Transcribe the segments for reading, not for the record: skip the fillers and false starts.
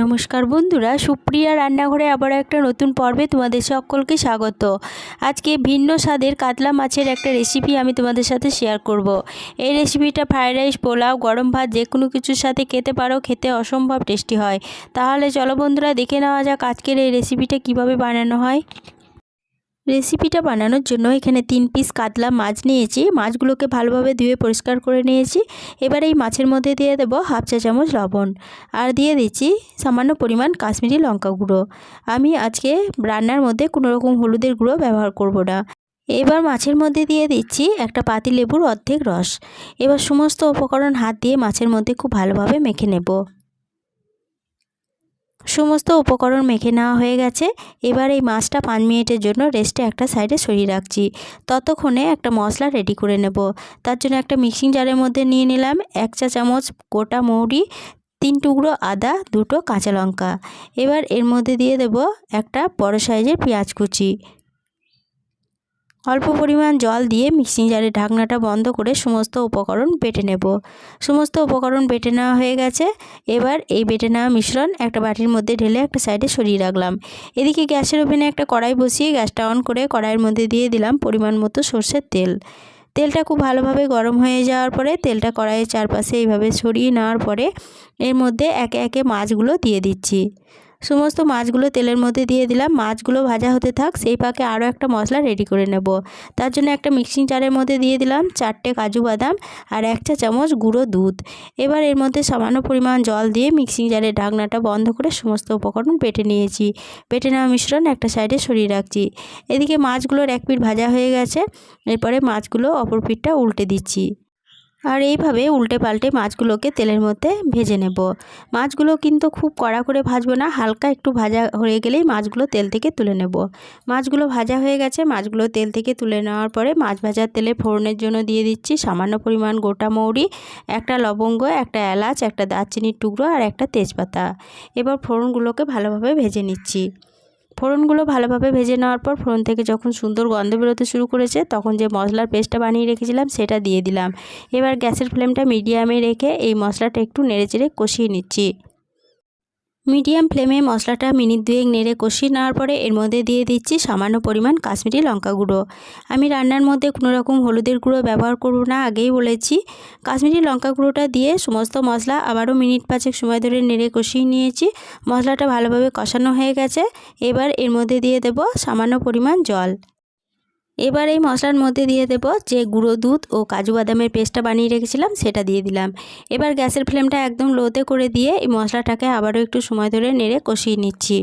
নমস্কার বন্ধুরা, সুপ্রিয়া রান্নাঘরে আবার একটা নতুন পর্বে তোমাদের সকলকে স্বাগত। আজকে ভিন্ন স্বাদের কাতলা মাছের একটা রেসিপি আমি তোমাদের সাথে শেয়ার করব। এই রেসিপিটা ফ্রাইড রাইস, পোলাও, গরম ভাত যে কোনো কিছুর সাথে খেতে পারো, খেতে অসম্ভব টেস্টি হয়। তাহলে চলো বন্ধুরা, দেখে নেওয়া যাক আজকের এই রেসিপিটা কিভাবে বানানো হয়। রেসিপিটা বানানোর জন্য এখানে 3 পিস কাতলা মাছ নিয়েছি। মাছগুলোকে ভালোভাবে ধুয়ে পরিষ্কার করে নিয়েছি। এবার এই মাছের মধ্যে দিয়ে দেব হাফ চা চামচ লবণ, আর দিয়ে দিচ্ছি সামান্য পরিমাণ কাশ্মীরি লঙ্কা গুঁড়ো। আমি আজকে রান্নার মধ্যে কোনো রকম হলুদের গুঁড়ো ব্যবহার করব না। এবার মাছের মধ্যে দিয়ে দিচ্ছি একটা পাতিলেবুর অর্ধেক রস। এবার সমস্ত উপকরণ হাত দিয়ে মাছের মধ্যে খুব ভালোভাবে মেখে নেব। সমস্ত উপকরণ মেখে নেওয়া হয়ে গেছে। এবার এই মাছটা 5 মিনিটের জন্য রেস্টে একটা সাইডে সরিয়ে রাখছি। ততক্ষণে একটা মশলা রেডি করে নেব। তার জন্য একটা মিক্সিং জারের মধ্যে নিয়ে নিলাম 1 চা চামচ গোটা মৌরি, 3 টুকরো আদা, 2টো কাঁচা লঙ্কা। এবার এর মধ্যে দিয়ে দেব একটা বড় সাইজের পেঁয়াজ কুচি। অল্প পরিমাণ জল দিয়ে মিক্সিং জারের ঢাকনাটা বন্ধ করে সমস্ত উপকরণ বেটে নেব। সমস্ত উপকরণ বেটে নেওয়া হয়ে গেছে। এবার এই বেটে নেওয়া মিশ্রণ একটা বাটির মধ্যে ঢেলে একটা সাইডে সরিয়ে রাখলাম। এদিকে গ্যাসের ওভেনে একটা কড়াই বসিয়ে গ্যাসটা অন করে কড়াইয়ের মধ্যে দিয়ে দিলাম পরিমাণ মতো সরষের তেল। তেলটা খুব ভালোভাবে গরম হয়ে যাওয়ার পরে তেলটা কড়াইয়ের চারপাশে এইভাবে ছড়িয়ে নেওয়ার পরে এর মধ্যে একে একে মাছগুলো দিয়ে দিচ্ছি। সমস্ত মাছগুলো তেলের মধ্যে দিয়ে দিলাম। মাছগুলো ভাজা হতে থাক, সেই পাকে আরও একটা মশলা রেডি করে নেব। তার জন্য একটা মিক্সিং জারের মধ্যে দিয়ে দিলাম 4টে কাজু বাদাম আর 1 চা চামচ গুঁড়ো দুধ। এবার এর মধ্যে সামান্য পরিমাণ জল দিয়ে মিক্সিং জারের ঢাকনাটা বন্ধ করে সমস্ত উপকরণ বেটে নিয়েছি। বেটে নেওয়া মিশ্রণ একটা সাইডে সরিয়ে রাখছি। এদিকে মাছগুলোর এক পিঠ ভাজা হয়ে গেছে। এরপরে মাছগুলো অপর পিঠটা উল্টে দিচ্ছি, আর এইভাবে উল্টে পাল্টে মাছগুলোকে তেলের মধ্যে ভেজে নেব। মাছগুলো কিন্তু খুব কড়া করে ভাজবো না, হালকা একটু ভাজা হয়ে গেলেই মাছগুলো তেল থেকে তুলে নেব। মাছগুলো ভাজা হয়ে গেছে। মাছগুলো তেল থেকে তুলে নেওয়ার পরে মাছ ভাজার তেলে ফোড়নের জন্য দিয়ে দিচ্ছি সামান্য পরিমাণ গোটা মৌরি, একটা লবঙ্গ, একটা এলাচ, একটা দারচিনির টুকরো আর একটা তেজপাতা। এবার ফোড়নগুলোকে ভালোভাবে ভেজে নিচ্ছি। ফোড়নগুলো ভালোভাবে ভেজে নেওয়ার পর ফোড়ন থেকে যখন সুন্দর গন্ধ বেরোতে শুরু করেছে তখন যে মশলার পেস্টটা বানিয়ে রেখেছিলাম সেটা দিয়ে দিলাম। এবার গ্যাসের ফ্লেমটা মিডিয়ামে রেখে এই মশলাটা একটু নেড়েচেড়ে কষিয়ে নিচ্ছি। মিডিয়াম ফ্লেমে মশলাটা মিনিট 2 নেড়ে কষিয়ে নেওয়ার পরে এর মধ্যে দিয়ে দিচ্ছি সামান্য পরিমাণ কাশ্মীরি লঙ্কা গুঁড়ো। আমি রান্নার মধ্যে কোনো রকম হলুদের গুঁড়ো ব্যবহার করব না, আগেই বলেছি। কাশ্মীরি লঙ্কা গুঁড়োটা দিয়ে সমস্ত মশলা আবারও মিনিট 5 সময় ধরে নেড়ে কষিয়ে নিয়েছি। মশলাটা ভালোভাবে কষানো হয়ে গেছে। এবার এর মধ্যে দিয়ে দেব সামান্য পরিমাণ জল। এবার এই মশলার মধ্যে দিয়ে দেব যে গুঁড়ো দুধ ও কাজু বাদামের পেস্টটা বানিয়ে রেখেছিলাম সেটা দিয়ে দিলাম। এবার গ্যাসের ফ্লেমটা একদম লোতে করে দিয়ে এই মশলাটাকে আবারও একটু সময় ধরে নেড়ে কষিয়ে নিচ্ছি।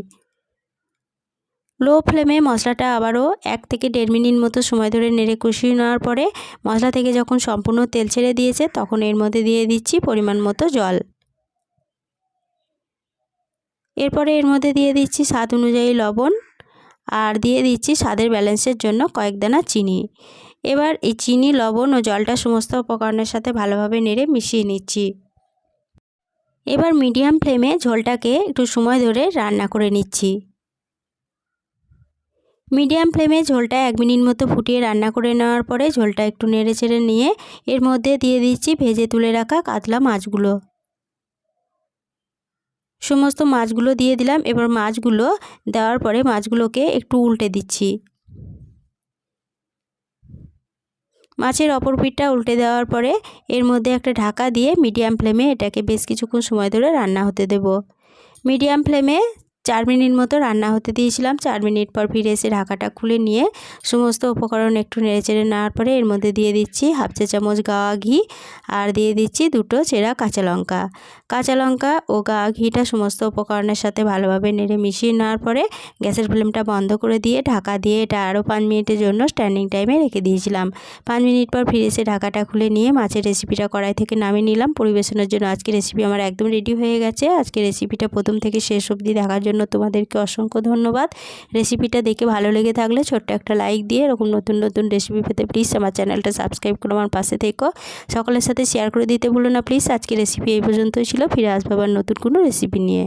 লো ফ্লেমে মশলাটা আবারও 1 থেকে 1.5 মিনিট মতো সময় ধরে নেড়ে কষিয়ে নেওয়ার পরে মশলা থেকে যখন সম্পূর্ণ তেল ছেড়ে দিয়েছে তখন এর মধ্যে দিয়ে দিচ্ছি পরিমাণ মতো জল। এরপরে এর মধ্যে দিয়ে দিচ্ছি স্বাদ অনুযায়ী লবণ, আর দিয়ে দিচ্ছি স্বাদের ব্যালেন্সের জন্য কয়েক দানা চিনি। এবার এই চিনি, লবণ ও জলটা সমস্ত উপকরণের সাথে ভালোভাবে নেড়ে মিশিয়ে নিচ্ছি। এবার মিডিয়াম ফ্লেমে ঝোলটাকে একটু সময় ধরে রান্না করে নিচ্ছি। মিডিয়াম ফ্লেমে ঝোলটা 1 মিনিট মতো ফুটিয়ে রান্না করে নেওয়ার পরে ঝোলটা একটু নেড়ে চেড়ে নিয়ে এর মধ্যে দিয়ে দিচ্ছি ভেজে তুলে রাখা কাতলা মাছগুলো। সমস্ত মাছগুলো দিয়ে দিলাম। এবার মাছগুলো দেওয়ার পরে মাছগুলোকে একটু উল্টে দিচ্ছি। মাছের অপর পিঠটা উল্টে দেওয়ার পরে এর মধ্যে একটা ঢাকা দিয়ে মিডিয়াম ফ্লেমে এটাকে বেশ কিছুক্ষণ সময় ধরে রান্না হতে দেব। মিডিয়াম ফ্লেমে 4 মিনিট মতো রান্না হতে দিয়েছিলাম। 4 মিনিট পর ফিরে এসে ঢাকাটা খুলে নিয়ে সমস্ত উপকরণ একটু নেড়েচেড়ে নেওয়ার পরে এর মধ্যে দিয়ে দিচ্ছি হাফ চা চামচ গাওয়া ঘি, আর দিয়ে দিচ্ছি 2টো চেরা কাঁচা লঙ্কা। কাঁচা লঙ্কা ও গাওয়া ঘিটা সমস্ত উপকরণের সাথে ভালোভাবে নেড়ে মিশিয়ে নেওয়ার পরে গ্যাসের ফ্লেমটা বন্ধ করে দিয়ে ঢাকা দিয়ে এটা আরও 5 মিনিটের জন্য স্ট্যান্ডিং টাইমে রেখে দিয়েছিলাম। 5 মিনিট পর ফিরে এসে ঢাকাটা খুলে নিয়ে মাছের রেসিপিটা কড়াই থেকে নামিয়ে নিলাম। পরিবেশনের জন্য আজকের রেসিপি আমার একদম রেডি হয়ে গেছে। আজকের রেসিপিটা প্রথম থেকে শেষ অবধি দেখার জন্য তোমাদেরকে অসংখ্য ধন্যবাদ। রেসিপিটা দেখে ভালো লেগে থাকলে ছোট্ট একটা লাইক দিয়ে এরকম নতুন নতুন রেসিপি পেতে প্লিজ আমার চ্যানেলটা সাবস্ক্রাইব করে আমার পাশে থেকো। সকলের সাথে শেয়ার করে দিতে ভুলো না প্লিজ। আজকের রেসিপি এই পর্যন্তই ছিল। ফিরে আসবো আবার নতুন কোনো রেসিপি নিয়ে।